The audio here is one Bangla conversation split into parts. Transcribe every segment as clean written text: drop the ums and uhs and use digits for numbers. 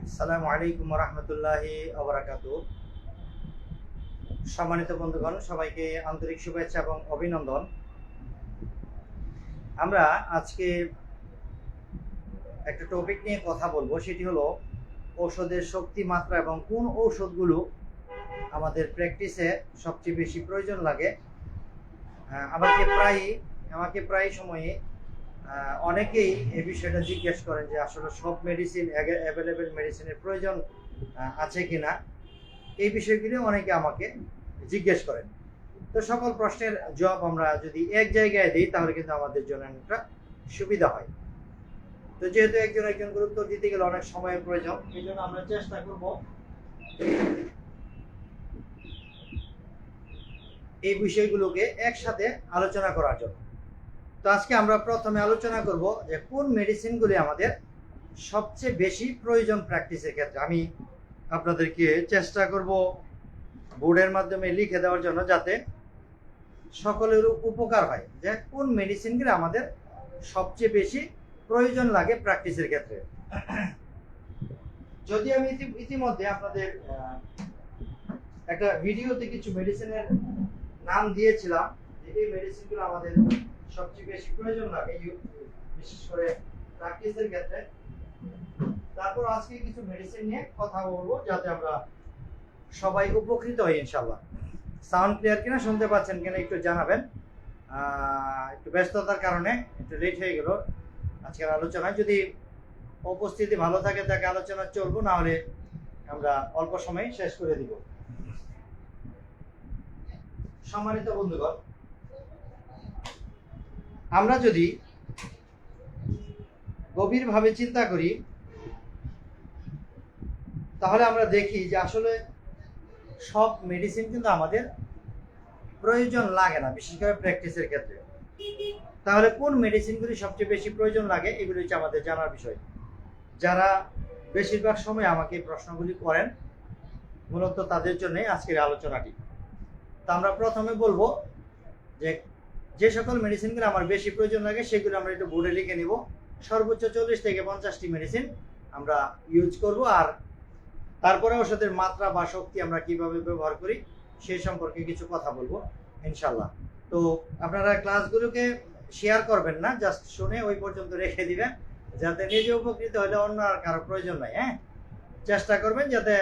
আসসালামু আলাইকুম রহমতুল্লাহি ওবারাকাতুহু। সম্মানিত বন্ধুগণ, সবাইকে আন্তরিক শুভেচ্ছা এবং অভিনন্দন। আমরা আজকে একটা টপিক নিয়ে কথা বলবো, সেটি হলো ঔষধের শক্তি মাত্রা এবং কোন ঔষধগুলো আমাদের প্র্যাকটিসে সবচেয়ে বেশি প্রয়োজন লাগে। আমাকে প্রায় সময়ে অনেকেই এই বিষয়টা জিজ্ঞেস করেন যে আসলে সব মেডিসিন অ্যাভেলেবেল মেডিসিনের প্রয়োজন আছে কিনা। এই বিষয়গুলি অনেকে আমাকে জিজ্ঞেস করেন। তো সকল প্রশ্নের জবাব আমরা যদি এক জায়গায় দিই তাহলে কিন্তু আমাদের জন্য একটা সুবিধা হয়। তো যেহেতু একজন করে উত্তর দিতে গেলে অনেক সময়ের প্রয়োজন, এই জন্য আমরা চেষ্টা করব এই বিষয়গুলোকে একসাথে আলোচনা করার জন্য। তো আজকে আমরা প্রথমে আলোচনা করব যে কোন মেডিসিনগুলি আমাদের সবচেয়ে বেশি প্রয়োজন প্র্যাকটিসের ক্ষেত্রে। আমি আপনাদেরকে চেষ্টা করব বোর্ডের মাধ্যমে লিখে দেওয়ার জন্য, যাতে সকলের উপকার হয় যে কোন মেডিসিনগুলি আমাদের সবচেয়ে বেশি প্রয়োজন লাগে প্র্যাকটিসের ক্ষেত্রে। যদি আমি ইতিমধ্যে আপনাদের একটা ভিডিওতে কিছু মেডিসিনের নাম দিয়েছিলাম যে এই মেডিসিনগুলো আমাদের সবচেয়ে বেশি প্রয়োজন লাগে বিশেষ করে প্র্যাকটিসের ক্ষেত্রে। তারপর আজকে কিছু মেডিসিন নিয়ে কথা বলবো যাতে আমরা সবাই উপকৃত হই ইনশাআল্লাহ। সাউন্ড ক্লিয়ার কিনা, শুনতে পাচ্ছেন কিনা একটু জানাবেন। একটু ব্যস্ততার কারণে একটু লেট হয়ে গেল আজকের আলোচনায়। যদি উপস্থিতি ভালো থাকে তাকে আলোচনা চলবো, না হলে আমরা অল্প সময়ে শেষ করে দিব। সম্মানিত বন্ধুগণ, আমরা যদি গভীরভাবে চিন্তা করি তাহলে আমরা দেখি যে আসলে সব মেডিসিন কিন্তু আমাদের প্রয়োজন লাগে না, বিশেষ করে প্র্যাকটিসের ক্ষেত্রে। তাহলে কোন মেডিসিনগুলি সবচেয়ে বেশি প্রয়োজন লাগে, এগুলি হচ্ছে আমাদের জানার বিষয়। যারা বেশিরভাগ সময় আমাকে প্রশ্নগুলি করেন, মূলত তাদের জন্যই আজকের আলোচনাটি। তা আমরা প্রথমে বলবো যে সকল মেডিসিনগুলো আমার বেশি প্রয়োজন লাগে সেগুলো আমরা একটু বোর্ডে লিখে নিব। সর্বোচ্চ 40 থেকে 50টি মেডিসিন আমরা ইউজ করব, আর তারপরে ওষুধের মাত্রা বা শক্তি আমরা কিভাবে ব্যবহার করি সেই সম্পর্কে কিছু কথা বলবো ইনশাল্লাহ। তো আপনারা ক্লাসগুলোকে শেয়ার করবেন না, জাস্ট শুনে ওই পর্যন্ত রেখে দিবেন, যাতে নিজে উপকৃত হলে অন্য আর কারো প্রয়োজন নাই। চেষ্টা করবেন যাতে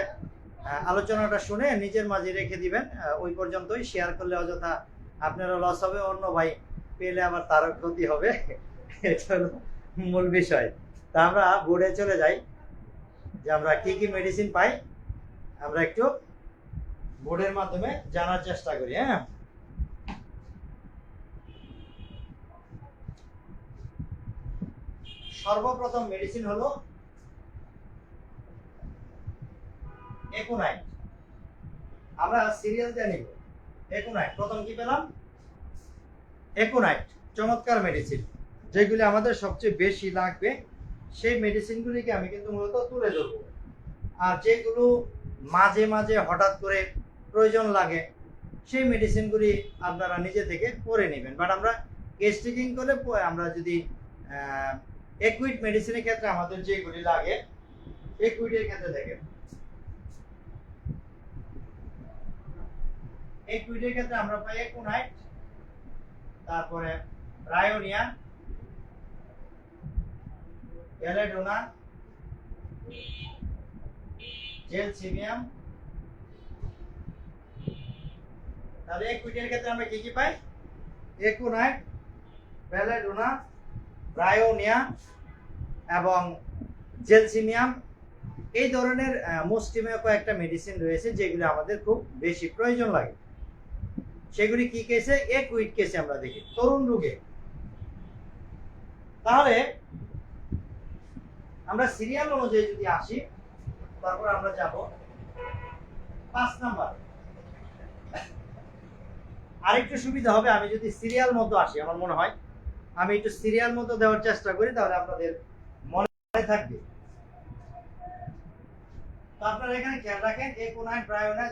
আলোচনাটা শুনে নিজের মাঝে রেখে দিবেন, ওই পর্যন্তই। শেয়ার করলে অযথা আপনারও লস হবে, অন্য ভাই পেলে আবার তারও ক্ষতি হবে। এটা হলো মূল বিষয়। তা আমরা বোর্ডে চলে যাই যে আমরা কি কি মেডিসিন পাই, আমরা একটু বোর্ডের মাধ্যমে জানার চেষ্টা করি। সর্বপ্রথম মেডিসিন হলো একুনাইট। আমরা সিরিয়াল দিয়ে নিব। একুনাইট, প্রথম কি পেলাম? একুনাইট চমৎকার মেডিসিন, যেগুলি আমাদের সবচেয়ে বেশি লাগবে সেই মেডিসিনগুলিকে আমি কিন্তু মূলত তুলে ধরবো। আর যেগুলো মাঝে মাঝে হঠাৎ করে প্রয়োজন লাগে সেই মেডিসিনগুলি আপনারা নিজে থেকে করে নেবেন। বাট আমরা কেস টেকিং করলে আমরা যদি একুইড মেডিসিনের ক্ষেত্রে আমাদের যেগুলি লাগে, একুইডের ক্ষেত্রে দেখেন, একুইডের ক্ষেত্রে আমরা পাই একুনাইট, তারপরে রায়োনিয়া, বেলেডোনা, জেলসিমিয়াম। তাহলে একুইডের ক্ষেত্রে আমরা কি কি পাই? একুনাইট, বেলেডোনা, রায়োনিয়া এবং জেলসিমিয়াম। এই ধরনের মুষ্টিমেয় কয়েকটা মেডিসিন রয়েছে যেগুলো আমাদের খুব বেশি প্রয়োজন লাগে। সেগুলি কি কেসে? একুইড কেসে আমরা দেখি, তরুণ রোগে। তাহলে আমরা সিরিয়াল অনুযায়ী যদি আসি, তারপর আমরা যাব 5 নাম্বার। আরেকটু সুবিধা হবে আমি যদি সিরিয়াল মতো আসি। আমার মনে হয় আমি একটু সিরিয়াল মতো দেওয়ার চেষ্টা করি, তাহলে আপনাদের মনে থাকবে। তো আপনারা এখানে খেয়াল রাখেন, একুনাইট, ব্রায়োনা,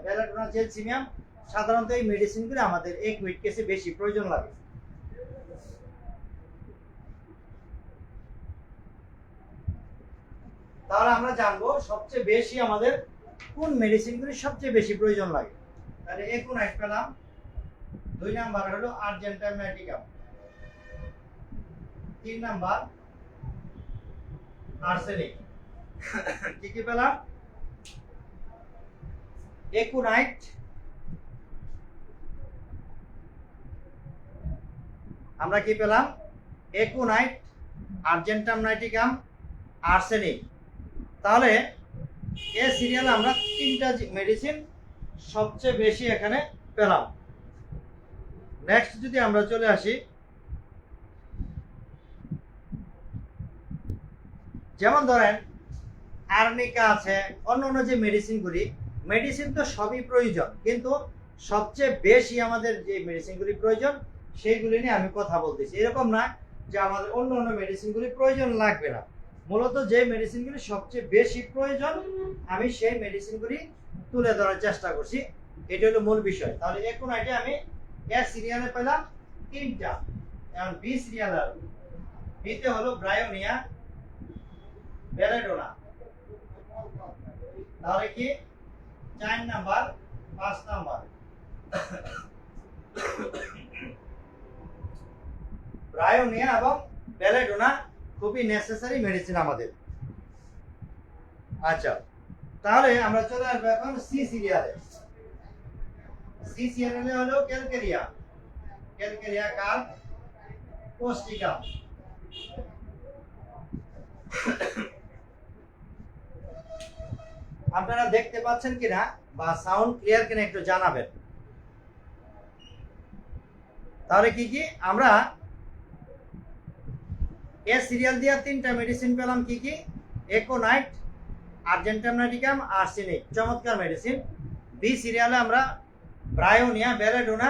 বেলেডোনা, জেলসিমিয়াম, সাধারণত এই মেডিসিনগুলো আমাদের একুইড কেসে বেশি প্রয়োজন লাগে। তাহলে আমরা জানবো সবচেয়ে বেশি আমাদের কোন মেডিসিনগুলি সবচেয়ে বেশি প্রয়োজন লাগে। তাহলে একুনাইট পেলাম, 2 নাম্বার হলো আর্জেন্টাইন নাইটিকাম, 3 নাম্বার আর্সেনিক। কি কি পেলাম? একুনাইট, আমরা কি পেলাম? একুনাইট, আর্জেন্টাম নাইটিকাম, আর্সেনিক। তাহলে এই সিরিয়ালে আমরা 3টা মেডিসিন সবচেয়ে বেশি এখানে পেলাম। নেক্সট যদি আমরা চলে আসি, যেমন ধরেন আর্নিকা আছে, অন্য যে মেডিসিনগুলি, মেডিসিন তো সবই প্রয়োজন, কিন্তু সবচেয়ে বেশি আমাদের যে মেডিসিনগুলি প্রয়োজন সেইগুলি নিয়ে আমি কথা বলতেছি। এরকম না যে আমাদের অন্য মেডিসিনগুলি প্রয়োজন লাগবে না, মূলত যে মেডিসিনগুলি সবচেয়ে বেশি প্রয়োজন আমি সেই মেডিসিনগুলি তুলে ধরার চেষ্টা করছি, এটা হলো মূল বিষয়। তাহলে এখন এটা আমি এ সিরিয়ালে পেলাম 3টা, এখন বি সিরিয়ালে বিতে হলো ব্রায়োনিয়া, বেলেডোনা। তাহলে কি 4 নাম্বার, 5 নাম্বার ব্রায়োনিয়া এবং বেলেডোনা খুবই নেসেসারি মেডিসিন আমাদের। আচ্ছা, তাহলে আমরা চলে আসবো এখন সি সিরিয়ালে। সি সিরিয়ালে হলো ক্যালকেরিয়া, ক্যালকেরিয়া কার কোস্টিকাম। আপনারা দেখতে পাচ্ছেন কিনা বা সাউন্ড ক্লিয়ার কিনা একটু জানাবেন। তাহলে কি কি আমরা এ সিরিয়াল দিয়ে 3টা মেডিসিন পেলাম, কি কি? একুনাইট, আর্জেন্টাম নাইটিকাম, আর্সেনিক, চমৎকার মেডিসিন। বি সিরিয়ালে আমরা ব্রায়োনিয়া, বেলেডোনা,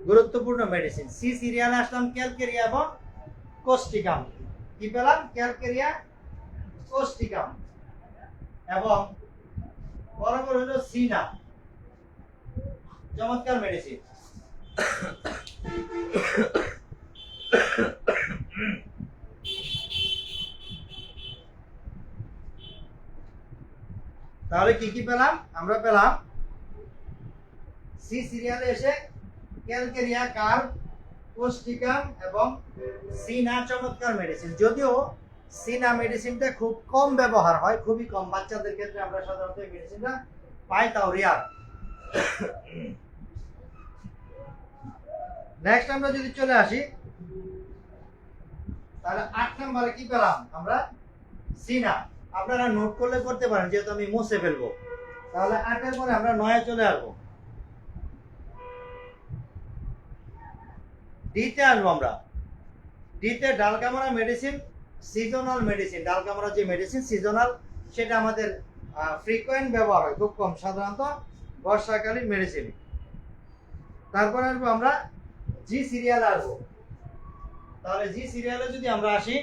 গুরুত্বপূর্ণ মেডিসিন। সি সিরিয়ালে আসলাম ক্যালকেরিয়া এবং কোস্টিকাম। কি পেলাম? Calcarea, Causticum. এবং বরাবর হলো সিনা, চমৎকার মেডিসিন। তাহলে কি কি পেলাম? আমরা পেলাম সি সিরিয়ালে এসে ক্যালকেরিয়া, কার্ব, কোস্টিকাম এবং সিনা, চমৎকার মেডিসিন। যদিও সিনা মেডিসিনটা খুব কম ব্যবহার হয়, খুবই কম, বাচ্চাদের ক্ষেত্রে আমরা সাধারণত এই মেডিসিনটা পাই, তাও রেয়ার। নেক্সট আমরা যদি চলে আসি, তাহলে 8 নম্বরে কি পেলাম আমরা? সিনা। আপনারা নোট করলে করতে পারেন, যেহেতু আমি মুছে ফেলবো। তাহলে 8 এর পরে আমরা 9 চলে আসবো, ডিতে আসবো আমরা। ডিতে dulcamara medicine, seasonal medicine. Dulcamara যে মেডিসিন সিজনাল, সেটা আমাদের ফ্রিকোয়েন্ট ব্যবহার হয়, খুব কম, সাধারণত বর্ষাকালীন মেডিসিন। তারপর আসবো আমরা জি সিরিয়ালে আসবো। তাহলে জি সিরিয়ালে যদি আমরা আসি,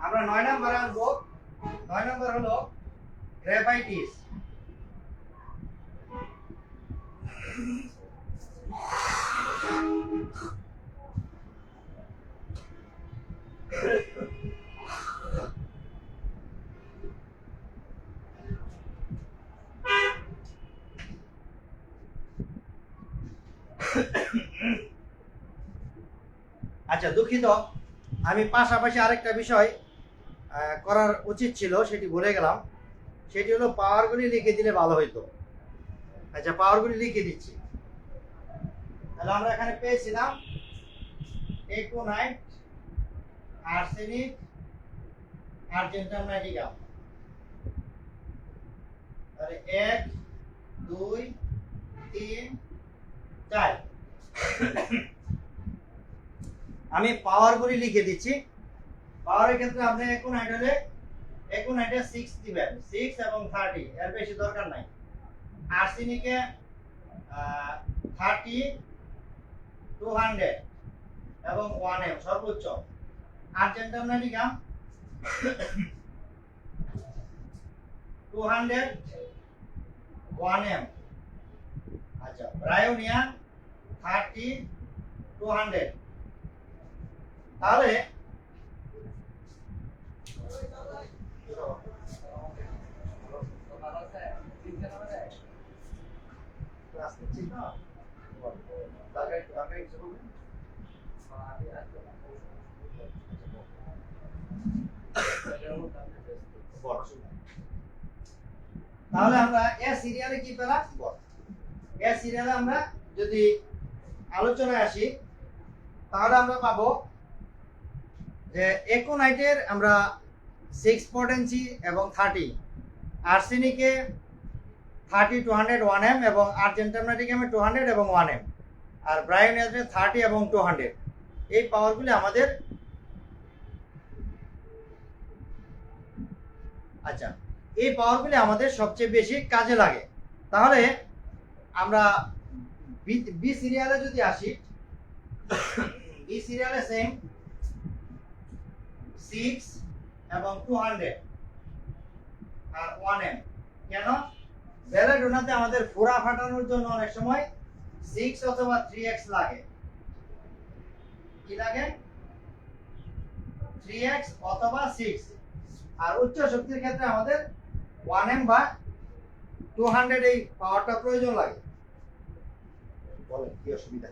আমরা 9 নম্বরে আসবো। 9 নম্বর হলো গ্রেভাইটিস। আচ্ছা, দুঃখিত, আমি পাশাপাশি আরেকটা বিষয় করার উচিত ছিল, সেটি ভুলে গেলাম। সেটি হলো পাওয়ারগুলি লিখে দিলে ভালো হইতো। আচ্ছা, পাওয়ারগুলি লিখে দিচ্ছি। তাহলে আমরা এখানে পেয়েছিলাম একুনাইট, আর্সেনিক, আর্জেন্টাম নাইটিকাম। তাহলে 1, 2, 3, 4। আমি পাওয়ারগুলি লিখে দিচ্ছি। পাওয়ারের ক্ষেত্রে আপনি একুনাইটে 6 দিবেন, 6 এবং 30, এর বেশি দরকার নাই। আর্সেনিকে 30, 200 এবং 1M সর্বোচ্চ। Argentum নাইটিকাম 200, 1M। আচ্ছা, আচ্ছা, ব্রায়োনিয়ান 30-200। তাহলে ক্লাস নিচ্ছিস না? তাহলে আমরা এ সিরিয়ালে কি পেলাম? এ সিরিয়ালে আমরা যদি আলোচনায় আসি তাহলে আমরা পাবো যে একোনাইটের আমরা 6 পটেন্সি এবং 30, আর্সেনিকে 30-200 1m এবং আর্জেন্টামাটিকামে 200 এবং 1m, আর ব্রায়োনিয়াজে 30 এবং 200। এই পাওয়ারগুলি আমাদের আচ্ছা, এই পাওয়ারগুলি আমাদের সবচেয়ে বেশি কাজে লাগে। তাহলে আমরা বি সিরিয়ালে যদি আসি, বি সিরিয়ালে সেম 6 এবং 200 আর 1m। কেন? বেলাডোনাতে আমাদের ফোড়া ফাটানোর জন্য অনেক সময় 6 অথবা 3x লাগে। কি লাগে? 3x অথবা 6। আর উচ্চ শক্তির ক্ষেত্রে আমাদের 1m বা 200 এই পাওয়ারটা প্রয়োজন লাগে। বলেন কি অসুবিধা?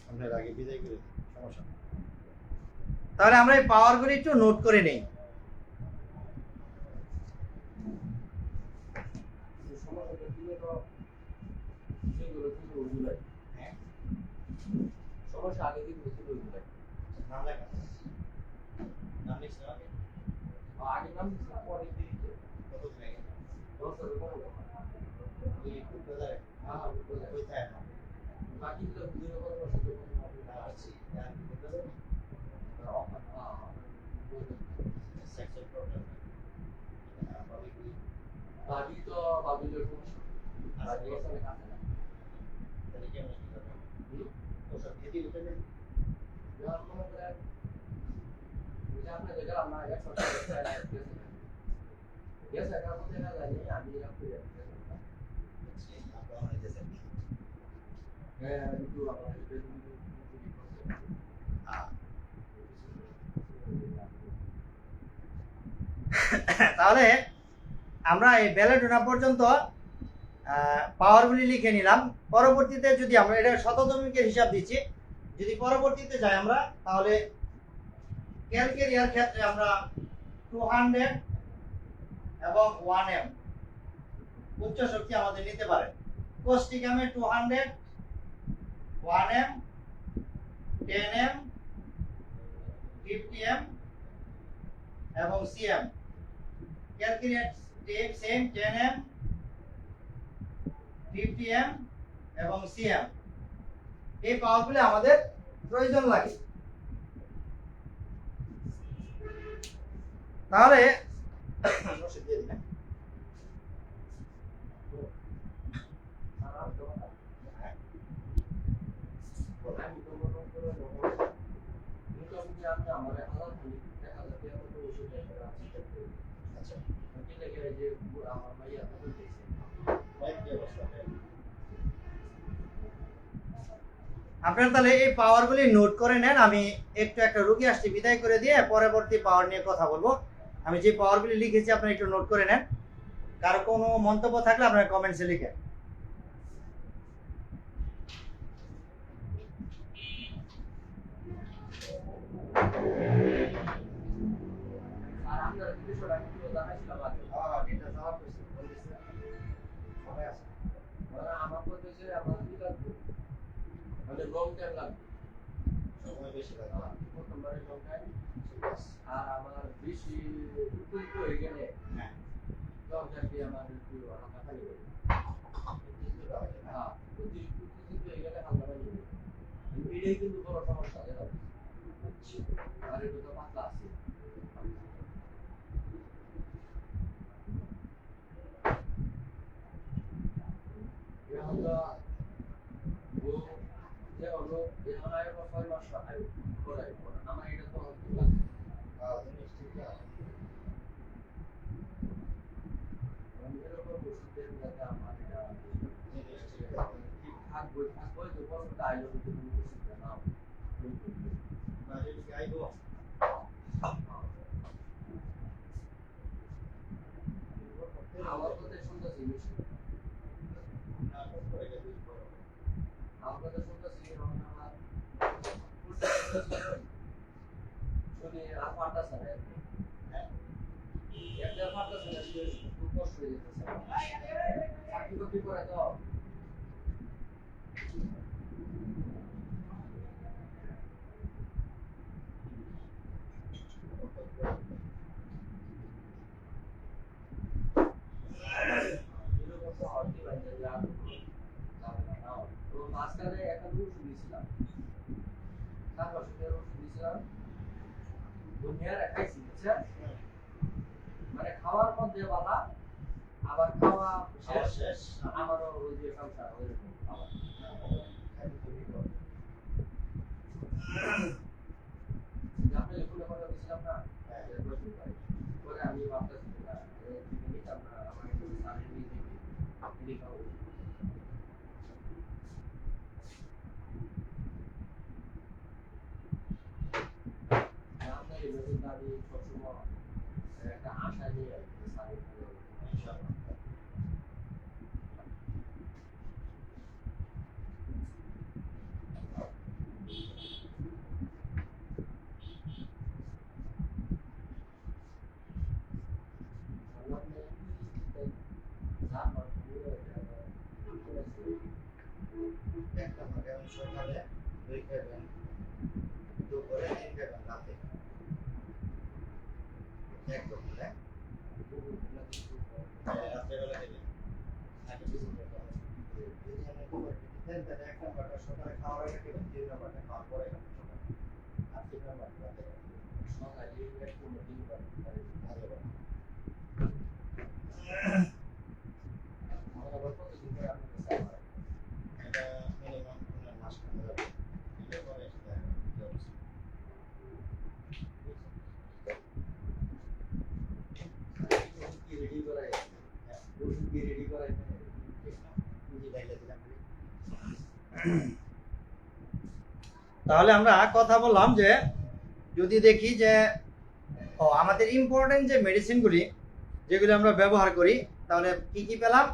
আমরা আগে বিদায় করে সমস্যা। তাহলে আমরা এই পাওয়ারগুলি একটু নোট করে নেই। সমস্যা আগে কি হয়েছিল ওইগুলো? নাম লেখা। নাম লিখছ আগে? আগে নাম দিছি, পরে দিয়েছে। কত জায়গা? 10 এর কম। ওই কোথায়? হ্যাঁ, কোথায় না? বাকি তো দুই রকম ওষুধ আছি আর কি বলতে হবে? Sexual problem. বাকি তো বাবিলের সমস্যা। আর এখানে কাছে না। তাহলে কেমন কি হবে? ওষুধ দিয়ে দিই ওটা নেই। যার মনে করেন যে আপনি যে গেলাম না 100 টাকা গেছে টাকা বলতে না জানি আমি আপনি আপনারা অনেক দেশের হ্যাঁ একটু আপনাদের তাহলে আমরা এই বেলাডোনা পর্যন্ত পাওয়ারগুলি লিখে নিলাম। পরবর্তীতে যদি আমরা এটা শতদমিকের হিসাব দিচ্ছি, যদি পরবর্তীতে যাই আমরা তাহলে ক্যালকেরিয়ার ক্ষেত্রে আমরা 200 এবং 1m উচ্চ শক্তি আমাদের নিতে পারে। কোস্টিকামে 200, 1m, 10m, 50m এবং cm। Calculate same 10m, 50m এবং cm। এই পাওয়ারগুলি আমাদের প্রয়োজন লাগে। তাহলে আপনারা তাহলে এই পাওয়ারগুলি নোট করে নেন। আমি একটু একটা রুগী আসছি, বিদায় করে দিয়ে পরবর্তী পাওয়ার নিয়ে কথা বলবো। আমি যে পাওয়ারগুলি লিখেছি আপনারা একটু নোট করে নেন। কারো কোনো মন্তব্য থাকলে আপনারা কমেন্টসে লিখেন। আর আমরা বিষয়টা একটু জানাইছিলাম আগে আমার বলতেছে আমার কি লাগবে মানে লং টাইম লাগবে সময় বেশি লাগে। প্রথমবারে লং টাইম আর আমার বেশি উপযুক্ত হয়ে গেলে হ্যাঁ, দরকার কি আমার একটু হালকা পানি হবে হ্যাঁ উপযুক্ত হয়ে গেলে হালকা পানি হবে এটাই কিন্তু বড় সমস্যা যেটা আর এটা তো পাতলা আছে আমরা ও যে হলো এখন আয় বা 6 মাস আয় করে আমার এটা তো আমি এরকম ওষুধের জায়গা আমার এটা ওই থাকবো তো বলটা আইলো তো কিছু না বাইরে কি আইবো আমার কথা শুনতেছি বেশি আমার কথা শুনতেছি আমার শুনে আর পারতা স্যার একটা পারতা স্যার খুব কষ্ট হয়ে যেতেছে চাকরি বাকরি করে তো মাঝখানে একটা রুল শুনেছিলাম 7 বছরের রুল শুনেছিলাম দুনিয়ার একটাই চিকিৎসা মানে খাওয়ার মধ্যে বালা আবার খাওয়া শেষ আমারও ওই যে সংসার ওইরকম খাওয়া আপনি লিখুন কথা বলছিলাম না পরে আমি ভাবতেছি না মিনিট আমরা আমার একটু সামনে নিয়ে দেখি আপনি লিখাও আপনার এই দাবি সবসময় একটা আশা নিয়ে সামনে ইনশাআল্লাহ একটা ভাগে সকালে 2 খাবেন দুপুরে 3 খাবেন রাতে এক দুপুরে রাত্রেবেলা খাবেন নাকি কিছু খাবেন যদি আপনি দুপুরে খেতেন তাহলে এক নাম্বারটা সকালে খাওয়ার আগে খাবেন 3 নাম্বারটা খাওয়ার পরে খাবেন সকালে আর 3 নাম্বারটা রাতে সকালে একটু দিন করে ভালো হবে আমরা আবার কতদিন পরে আপনাকে সার্ভার এটা মিনিমাম 1 মাস খাওয়া যাবে এটা পরে সেটা কি অবস্থা কি রেডি করাই ওষুধ কি রেডি করাই তাহলে আমরা কথা বললাম যে যদি দেখি যে আমাদের ইম্পর্টেন্ট যে মেডিসিনগুলি যেগুলো আমরা ব্যবহার করি তাহলে কি কি পেলাম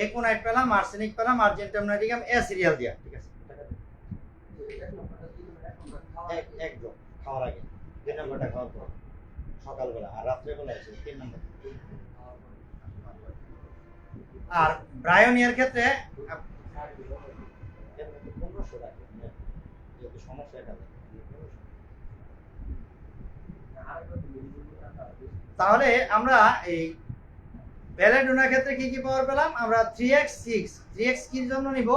একোনাইট পেলাম আর্সেনিক পেলাম আর্জেন্টাম নাইট্রিকাম এ সিরিয়াল দিয়া ঠিক আছে একদম খাওয়ার আগে 2 নাম্বারটা খাওয়ার পর সকালবেলা আর রাত্রেবেলা এসে 3 নাম্বার আর ব্রায়োনিয়ার ক্ষেত্রে 1500 টাকা যেহেতু সমস্যা এটা তাহলে আমরা এই বেলাডোনার ক্ষেত্রে কি কি পাওয়ার পেলাম আমরা 3x6 3x কির জন্য নিব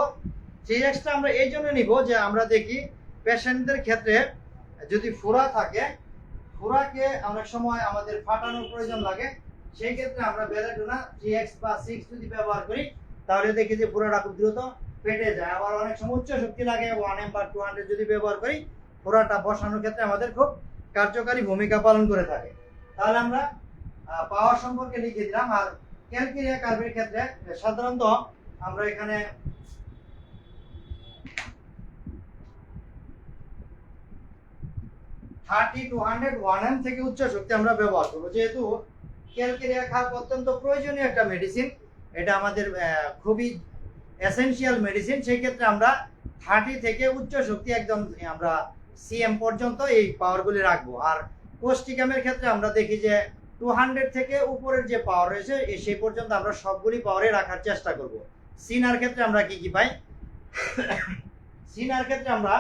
3x টা আমরা এই জন্য নিব যে আমরা দেখি পেশেন্টদের ক্ষেত্রে যদি ফোড়া থাকে ফোড়াকে অনেক সময় আমাদের ফাটানোর প্রয়োজন লাগে সেই ক্ষেত্রে আমরা বেলাডোনা 3x বা 6 যদি ব্যবহার করি তাহলে দেখি যে ফোড়াটা খুব দ্রুত ফেটে যায় আবার অনেক সময় উচ্চ শক্তি লাগে 1M বা 200 যদি ব্যবহার করি ফোড়াটা বসানোর ক্ষেত্রে আমাদের খুব কার্যকারী ভূমিকা পালন করে থাকে তাহলে আমরা পাওয়ার সম্পর্কে লিখে দিলাম আর ক্যালকেরিয়া কার্ভের ক্ষেত্রে সাধারণত আমরা এখানে থার্টি টু 100 থেকে উচ্চ শক্তি আমরা ব্যবহার করবো যেহেতু ক্যালকেরিয়া কার্ভ অত্যন্ত প্রয়োজনীয় একটা মেডিসিন এটা আমাদের খুবই এসেনশিয়াল মেডিসিন সেই ক্ষেত্রে আমরা 30 থেকে উচ্চ শক্তি একদম আমরা সিএম পর্যন্ত এই পাওয়ারগুলি রাখবো আর কোস্টিকামের ক্ষেত্রে আমরা দেখি যে 200 থেকে উপরের যে পাওয়ার রয়েছে সেই পর্যন্ত আমরা সবগুলি পাওয়ারে রাখার চেষ্টা করব সিনার ক্ষেত্রে আমরা কি কি পাই সিনার ক্ষেত্রে আমরা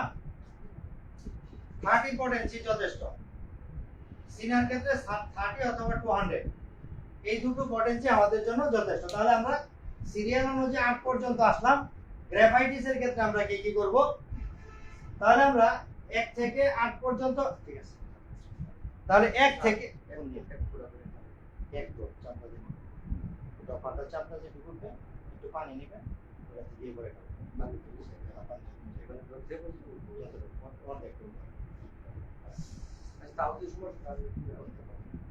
30 পটেন্সি যথেষ্ট সিনার ক্ষেত্রে 30 অথবা 200 এই দুটো পটেন্সি আমাদের জন্য যথেষ্ট তাহলে আমরা সিরিয়াল অনুযায়ী 8 পর্যন্ত আসলাম গ্রাফাইটিসের ক্ষেত্রে আমরা কি কি করব তাহলে আমরা 1 থেকে 8 পর্যন্ত ঠিক আছে তাহলে 1 থেকে একটু চাপটা দিন ওটা পাটা চাপটা যে ঢুকবে একটু পানি নেবেন ওটা দিয়ে করে খাবেন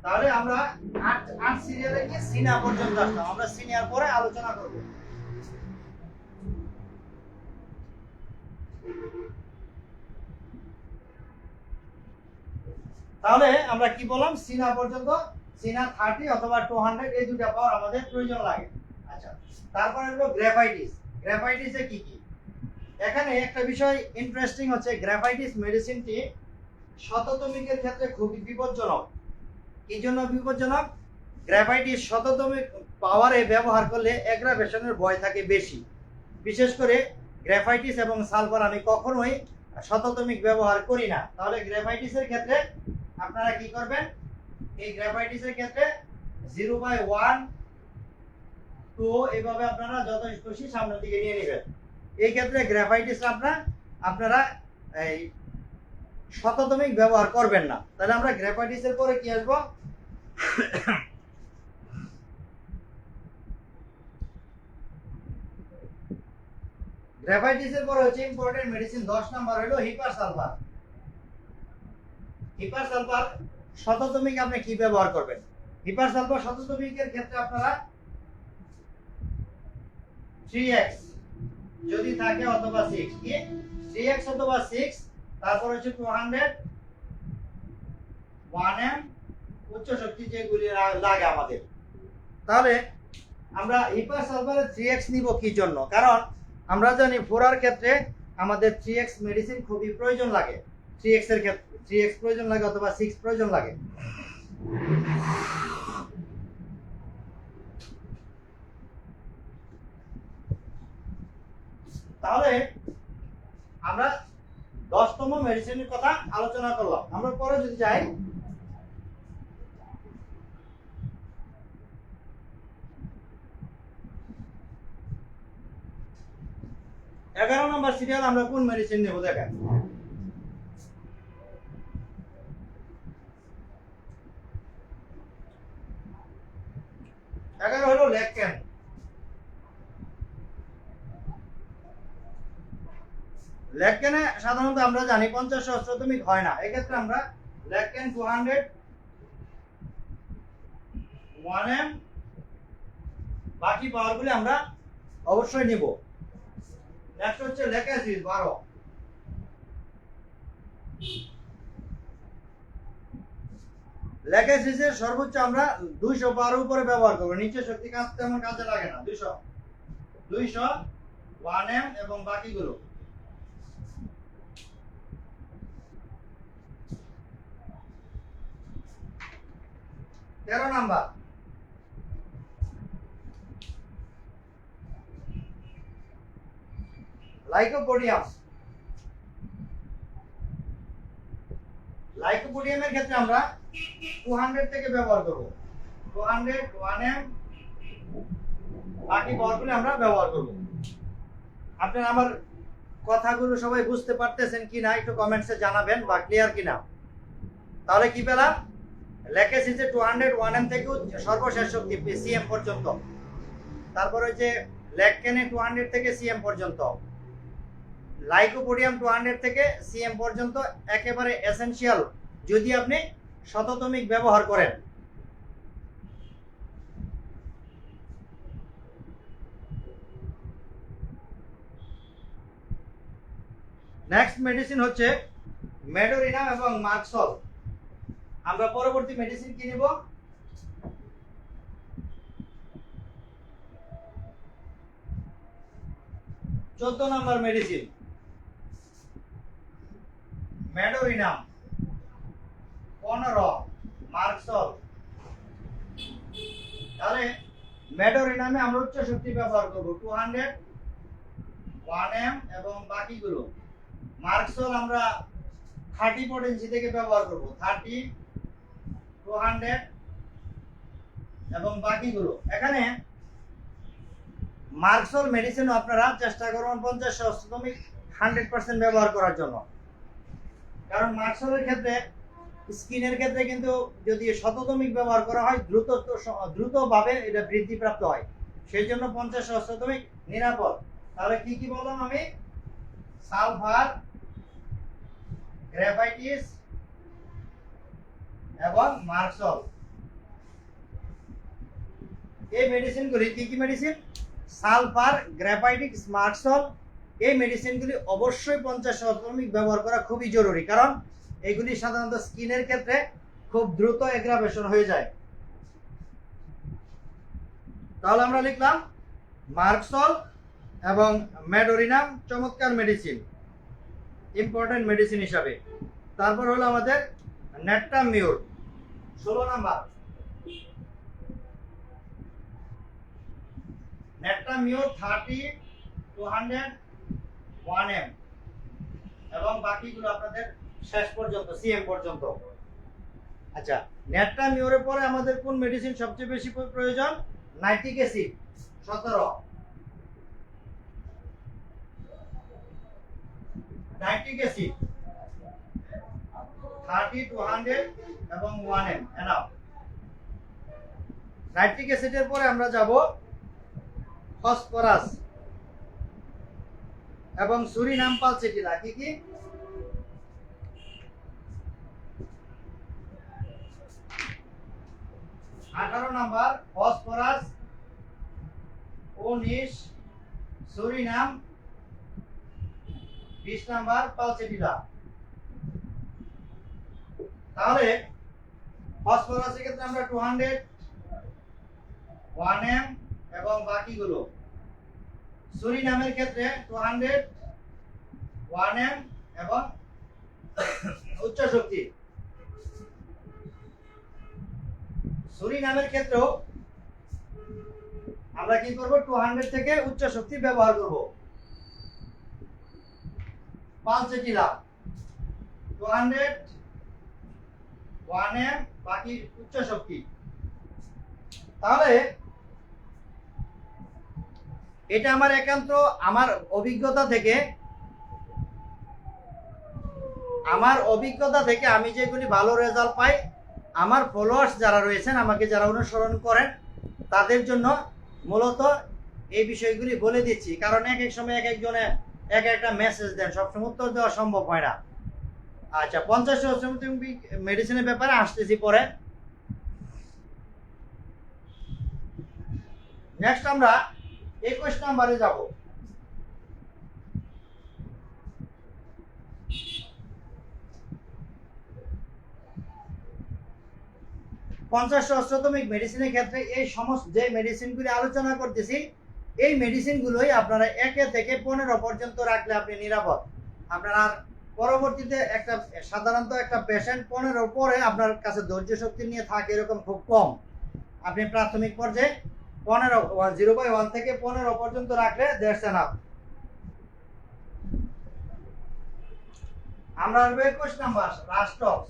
তাহলে আমরা 8 সিরিয়ালে কি সিনা পর্যন্ত আসলাম আমরা সিনিয়র পরে আলোচনা করব তাহলে আমরা কি বললাম, সিনা পর্যন্ত, সিনা 30 অথবা 200 এই দুটো পাওয়ার আমাদের প্রয়োজন লাগে। আচ্ছা, তারপরে হলো গ্রাফাইটিস। গ্রাফাইটিসে কি কি? এখানে একটা বিষয় ইন্টারেস্টিং হচ্ছে, গ্রাফাইটিস মেডিসিনটি শততমিকের ক্ষেত্রে খুবই বিপজ্জনক। কি জন্য বিপজ্জনক? গ্রাফাইটিস শততমিক পাওয়ারে ব্যবহার করলে অ্যাগ্রাভেশনের ভয় থাকে বেশি। বিশেষ করে গ্রাফাইটিস এবং সালফার আমি কখনোই শততমিক ব্যবহার করি না। তাহলে গ্রাফাইটিসের ক্ষেত্রে আপনারা কি করবেন? এই গ্রাফাইটিসের ক্ষেত্রে 0/1 2 এইভাবে আপনারা যত খুশি সামনের দিকে নিয়ে নেবেন। এই ক্ষেত্রে গ্রাফাইটিস আপনারা এই শততমিক ব্যবহার করবেন না। তাহলে আমরা গ্রাফাইটিসের পরে কি আসবো? গ্রাফাইটিসের পরে হচ্ছে ইম্পর্টেন্ট মেডিসিন 10 নাম্বার হলো হিপার সালফার। হিপার সালফার শততমিক আপনি কি ব্যবহার করবেন? হিপার সালফার শততমিকের ক্ষেত্রে আপনারা 3x যদি থাকে অথবা 6, কি 3x অথবা 6, তারপর হচ্ছে 200 1m উচ্চ শক্তি যেগুলি লাগে আমাদের। তাহলে আমরা হিপার সালফারে 3x নিব কি জন্য? কারণ আমরা জানি ফোরার ক্ষেত্রে আমাদের 3x মেডিসিন খুবই প্রয়োজন লাগে। 3x এর ক্ষেত্রে 3x প্রয়োজন লাগে অথবা 6 প্রয়োজন লাগে। তাহলে আমরা 10তম মেডিসিনের কথা আলোচনা করলাম। আমরা পরে যদি যাই, এগারো নম্বর সিরিয়াল আমরা কোন মেডিসিন নেব দেখেন। এগারো হলো লেককেন। লেককেনে সাধারণত আমরা জানি 50 সহস্রতমিক হয় না। এক্ষেত্রে আমরা লেককেন 200 1m বাকি পাওয়ারগুলি আমরা অবশ্যই নিব। নেক্সট হচ্ছে লেকাসিস 12। লেকাসিসের সর্বোচ্চ আমরা 212 উপরে ব্যবহার করব। নিচে শক্তি কাজ তেমন কাজে লাগে না। 200 1m এবং বাকিগুলো। তেরো নাম্বার লাইকোপোডিয়াম। লাইকোপোডিয়ামের ক্ষেত্রে আমরা 200 থেকে ব্যবহার করব। 200 1m বাকি পাওয়ারগুলো আমরা ব্যবহার করব। আপনারা আমার কথাগুলো সবাই বুঝতে পারতেছেন কিনা একটু কমেন্টসে জানাবেন, বা ক্লিয়ার কিনা। তাহলে কি পেলাম? লেকাসিসে 200 1m থেকে সর্বশেষ শক্তি cm পর্যন্ত। তারপর হচ্ছে লেককেনে 200 থেকে cm পর্যন্ত। লাইকোপোডিয়াম 200 থেকে cm পর্যন্ত একেবারে এসেনশিয়াল যদি আপনি শততমিক ব্যবহার করেন। নেক্সট মেডিসিন হচ্ছে মেডোরিনাম এবং মার্কসল। আমরা পরবর্তী মেডিসিন কি নিব? চোদ্দ নম্বর মেডিসিন মেডোরিনাম 15 মার্কসল। তাহলে মেডোরিনামে আমরা উচ্চ শক্তি ব্যবহার করব 200 1m এবং বাকিগুলো। মার্কসল আমরা 30 পটেন্সি থেকে ব্যবহার করব 30 200 এবং বাকিগুলো। এখানে মার্কসল মেডিসিন আপনারা চেষ্টা করুন 50 সহস্রতমিক 100% ব্যবহার করার জন্য। কারণ মার্কসলের ক্ষেত্রে স্কিনের ক্ষেত্রে কিন্তু যদি শততমিক ব্যবহার করা হয় দ্রুতভাবে এটা বৃদ্ধিপ্রাপ্ত হয়। সেই জন্য 50 সহস্রতমিক নিরাপদ। তাহলে কি কি বললাম আমি? সালফার, গ্রাফাইটিস এবং মার্কসল। এই মেডিসিনগুলি কি কি মেডিসিন? Sulphur, graphites, merc sol. এই মেডিসিনগুলি অবশ্যই 50 সহস্রতমিক ব্যবহার করা খুবই জরুরি। কারণ এগুলি সাধারণত স্কিনের ক্ষেত্রে খুব দ্রুত এগ্রাভেশন হয়ে যায়। তাহলে আমরা লিখলাম মার্কসল এবং ম্যাডোরিনাম চমৎকার মেডিসিন, ইম্পর্টেন্ট মেডিসিন হিসাবে। তারপর হলো আমাদের নেট্টামিউর 16 নাম্বার। নেট্টামিউর 30-200 1M এবং বাকিগুলো আপনাদের শেষ পর্যন্ত সিএম পর্যন্ত। আচ্ছা, নেট্টামিউরের পরে আমাদের কোন মেডিসিন সবচেয়ে বেশি প্রয়োজন? Nitric acid 17। নাইট্রিক অ্যাসিড 30-200 এবং 1M এনাফ। নাইট্রিক অ্যাসিডের পরে আমরা যাব ফসফরাস এবং সুরিনাম পালসেটিলা। কি কি? Number phosphorus, 19 Surinam, 20 number pulsatilla. তাহলে ফসফরাসের ক্ষেত্রে আমরা 200 1M এবং বাকিগুলো। সুরিনামের ক্ষেত্রে 200 1M এবং উচ্চ শক্তি। সুরিনামের ক্ষেত্রেও আমরা কি করব? 200 থেকে উচ্চ শক্তি ব্যবহার করব। পালসেটিলা 200 1M বাকি উচ্চ শক্তি। তাহলে এটা আমার একান্ত আমার অভিজ্ঞতা থেকে আমি যেগুলি ভালো রেজাল্ট পাই, আমার ফলোয়ার্স যারা রয়েছেন, আমাকে যারা অনুসরণ করেন, তাদের জন্য মূলত এই বিষয়গুলি বলে দিচ্ছি। কারণ এক এক সময় এক একজনে এক একটা মেসেজ দেন, সবসময় উত্তর দেওয়া সম্ভব হয় না। আচ্ছা, 50 মেডিসিনের ব্যাপারে আসতেছি পরে। নেক্সট আমরা 21 নম্বরে যাব। 50 মেডিসিনের ক্ষেত্রে এই সমস্ত যে মেডিসিনগুলি আলোচনা করতেছি, এই মেডিসিনগুলোই আপনারা 1 থেকে 15 পর্যন্ত রাখলে আপনি নিরাপদ। আপনারা পরবর্তীতে সাধারণত একটা পেশেন্ট 15 পরে আপনার কাছে ধৈর্য শক্তি নিয়ে থাকে এরকম খুব কম। আপনি প্রাথমিক পর্যায়ে 0.1 থেকে 15 পর্যন্ত রাখলে দ্যাটস এনাফ। আমরা 21 নাম্বার রাস্টক্স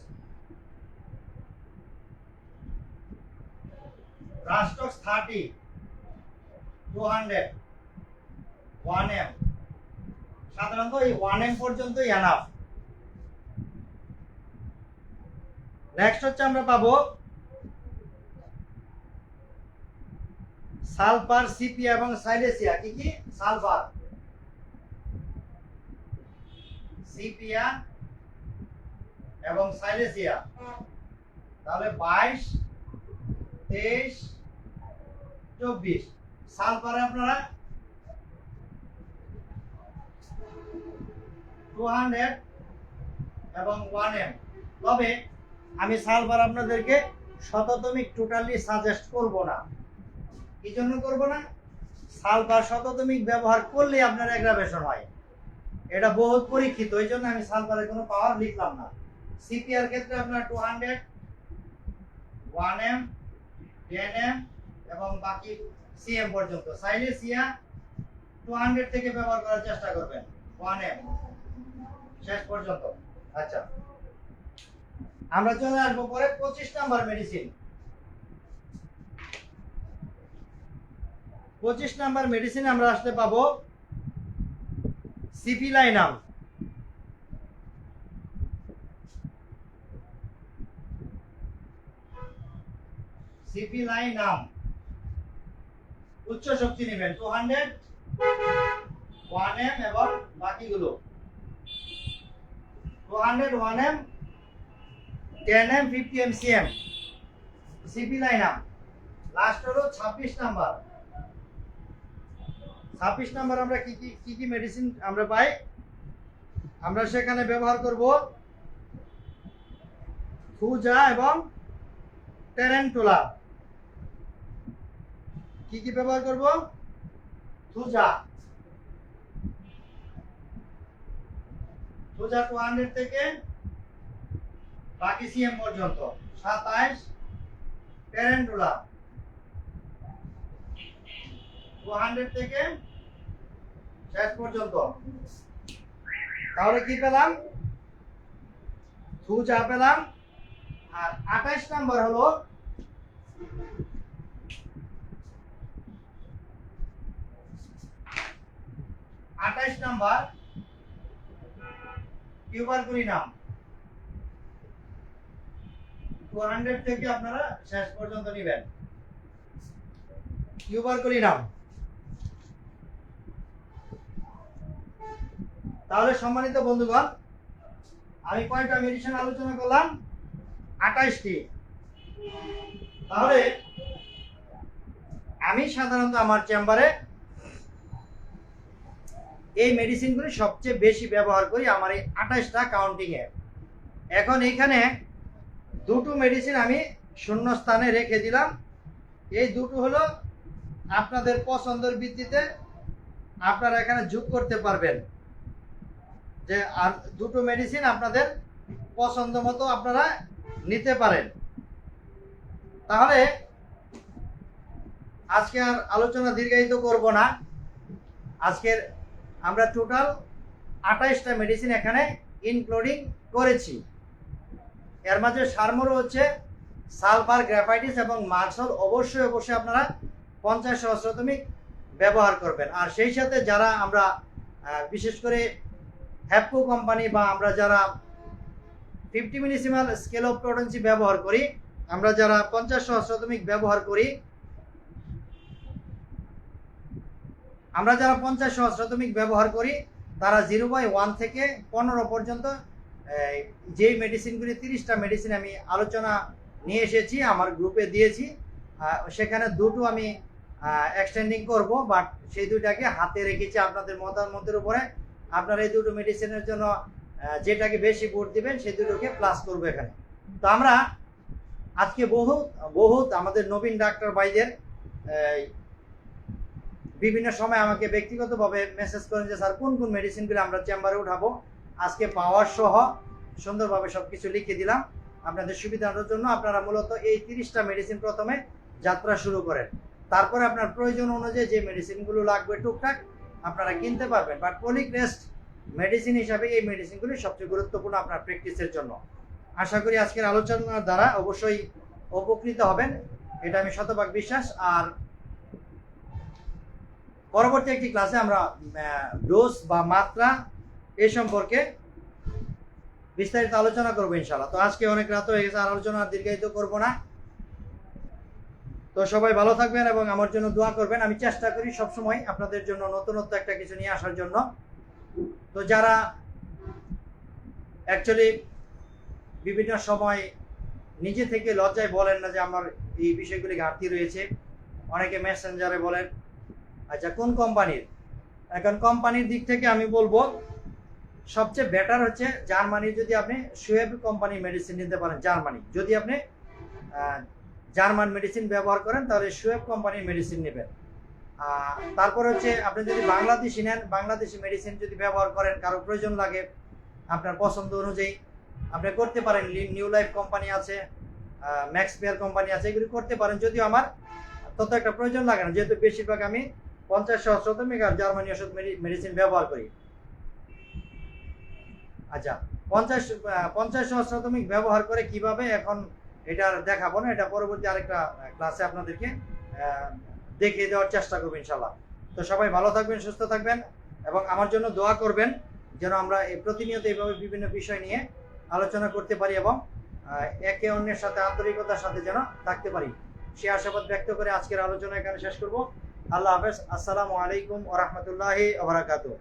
30-200 1M। সাধারণত এই 1M পর্যন্তই এনাফ। নেক্সট হচ্ছে আমরা পাবো সালফার, সিপিয়া এবং সাইলেসিয়া। কি কি? সালফার, সিপিয়া এবং সাইলেসিয়া। তাহলে 22, 23, 24। সালফারে আপনারা 200 এবং 1M। তবে আমি সালফার আপনাদেরকে শততমিক টোটালি সাজেস্ট করব না। কি জন্য করব না? সালফার শততমিক ব্যবহার করলে আপনার অ্যাগ্রাভেশন হয়, এটা বহুত পরীক্ষিত। এই জন্য আমি সালফারের কোনো পাওয়ার লিখলাম না। সিপিআর ক্ষেত্রে আপনার 200 1M 10M এবং বাকি সিএম পর্যন্ত। সাইলেসিয়া 200 থেকে ব্যবহার করার চেষ্টা করবেন, 1M শেষ পর্যন্ত। আচ্ছা, আমরা চলে আসবো পরে 25 নাম্বার মেডিসিন। 25 নাম্বার মেডিসিন আমরা আসতে পাবো সিপিলাইনাম। সিপিলাইনাম উচ্চ শক্তি নেবেন 200 1M এবং বাকিগুলো 200 1M 10M 50M CM। সিপিলাইনাম last হলো 26 নাম্বার। 26 নাম্বার আমরা কি মেডিসিন আমরা পাই? আমরা সেখানে ব্যবহার করব থুজা এবং টেরেন্টুলা। কি কি ব্যবহার করব? থুজা 200 থেকে বাকি সিএম পর্যন্ত 27, টেরেন্টুলা 200 থেকে শেষ পর্যন্ত। তাহলে কি পেলাম? থুজা পেলাম। আর 28 নাম্বার হলো টিউবারকুলিনাম 200 থেকে আপনারা শেষ পর্যন্ত নেবেন। টিউবারকুলিনাম। তাহলে সম্মানিত বন্ধুগণ, আমি কয়টা মেডিসিন আলোচনা করলাম? 28টি। তাহলে আমি সাধারণত আমার চেম্বারে এই মেডিসিনগুলি সবচেয়ে বেশি ব্যবহার করি আমার এই 28টা কাউন্টিং এ। এখন এখানে দুটো মেডিসিন আমি শূন্য স্থানে রেখে দিলাম। এই দুটো হলো আপনাদের পছন্দের ভিত্তিতে আপনারা এখানে যোগ করতে পারবেন, যে আর দুটো মেডিসিন আপনাদের পছন্দ মতো আপনারা নিতে পারেন। তাহলে আজকে আর আলোচনা দীর্ঘায়িত করব না। আজকের আমরা টোটাল 28টা মেডিসিন এখানে ইনক্লুডিং করেছি। এর মাঝে সারমোর হচ্ছে সালফার, গ্রাফাইটিস এবং মার্সল অবশ্যই আপনারা 50 সহস্রতমিক ব্যবহার করবেন। আর সেই সাথে যারা আমরা বিশেষ করে হ্যাপকো কোম্পানি বা আমরা যারা 50 মিলিসিমাল স্কেল অফ পোটেন্সি ব্যবহার করি, আমরা যারা 50 সহস্রতমিক ব্যবহার করি, তারা 0/1 থেকে 15 পর্যন্ত যেই মেডিসিনগুলি 30টা মেডিসিন আমি আলোচনা নিয়ে এসেছি আমার গ্রুপে দিয়েছি, সেখানে দুটো আমি এক্সটেন্ডিং করব, বাট সেই দুটাকে হাতে রেখেছি আপনাদের মতামতের উপরে। আপনারা এই দুটো মেডিসিনের জন্য যেটাকে বেশি ভোট দিবেন সেই দুটোকে প্লাস করবো এখানে। তো আমরা আজকে বহুত আমাদের নবীন ডাক্তার ভাইদের বিভিন্ন সময় আমাকে ব্যক্তিগতভাবে মেসেজ করেন যে স্যার কোন কোন মেডিসিনগুলো আমরা চেম্বারে উঠাবো। আজকে পাওয়ার সহ সুন্দরভাবে সবকিছু লিখে দিলাম আপনাদের সুবিধার জন্য। আপনারা মূলত এই 30টা মেডিসিন প্রথমে যাত্রা শুরু করেন, তারপরে আপনার প্রয়োজন অনুযায়ী যে মেডিসিনগুলো লাগবে টুকটাক আপনারা কিনতে পারবেন। বাট পলিক রেস্ট মেডিসিন হিসাবে এই মেডিসিনগুলি সবচেয়ে গুরুত্বপূর্ণ আপনার প্র্যাকটিসের জন্য। আশা করি আজকের আলোচনার দ্বারা অবশ্যই উপকৃত হবেন, এটা আমি শতভাগ বিশ্বাস। আর পরবর্তী একটি ক্লাসে আমরা ডোজ বা মাত্রা এ সম্পর্কে বিস্তারিত আলোচনা করবো ইনশাআল্লাহ। তো আজকে অনেক রাত হয়ে গেছে, আর আলোচনা দীর্ঘায়িত করব না। তো সবাই ভালো থাকবেন এবং আমার জন্য দোয়া করবেন। আমি চেষ্টা করি সবসময় আপনাদের জন্য নতুনত্ব একটা কিছু নিয়ে আসার জন্য। তো যারা অ্যাকচুয়ালি বিভিন্ন সময় নিজে থেকে লজ্জায় বলেন না যে আমার এই বিষয়গুলি ঘাটতি রয়েছে, অনেকে মেসেঞ্জারে বলেন। আচ্ছা, কোন কোম্পানির? এখন কোম্পানির দিক থেকে আমি বলবো সবচেয়ে বেটার হচ্ছে জার্মানির, যদি আপনি সুয়েব কোম্পানি মেডিসিন নিতে পারেন। জার্মানি যদি আপনি জার্মান মেডিসিন ব্যবহার করেন তাহলে সুয়েব কোম্পানির মেডিসিন নেবেন। তারপর হচ্ছে আপনি যদি বাংলাদেশি নেন, বাংলাদেশি মেডিসিন যদি ব্যবহার করেন, কারো প্রয়োজন লাগে আপনার পছন্দ অনুযায়ী আপনি করতে পারেন। নিউ লাইফ কোম্পানি আছে, ম্যাক্স পেয়ার কোম্পানি আছে, এগুলি করতে পারেন। যদিও আমার তত একটা প্রয়োজন লাগে না, যেহেতু বেশিরভাগ আমি 50 সহস্রতমিক আর জার্মানি ওষুধ মেডিসিন ব্যবহার করি। আচ্ছা, 50 সহস্রতমিক ব্যবহার করে কিভাবে, এখন এটা দেখাবো না, এটা পরবর্তী আরেকটা ক্লাসে আপনাদেরকে দেখিয়ে দেওয়ার চেষ্টা করবো ইনশাল্লাহ। তো সবাই ভালো থাকবেন, সুস্থ থাকবেন এবং আমার জন্য দোয়া করবেন যেন আমরা প্রতিনিয়ত এইভাবে বিভিন্ন বিষয় নিয়ে আলোচনা করতে পারি এবং একে অন্যের সাথে আন্তরিকতার সাথে যেন থাকতে পারি। সে আশাবাদ ব্যক্ত করে আজকের আলোচনা এখানে শেষ করব। আল্লাহ হাফেজ। আসসালামু আলাইকুম ওয়া রাহমাতুল্লাহি ওয়া বারাকাতুহু।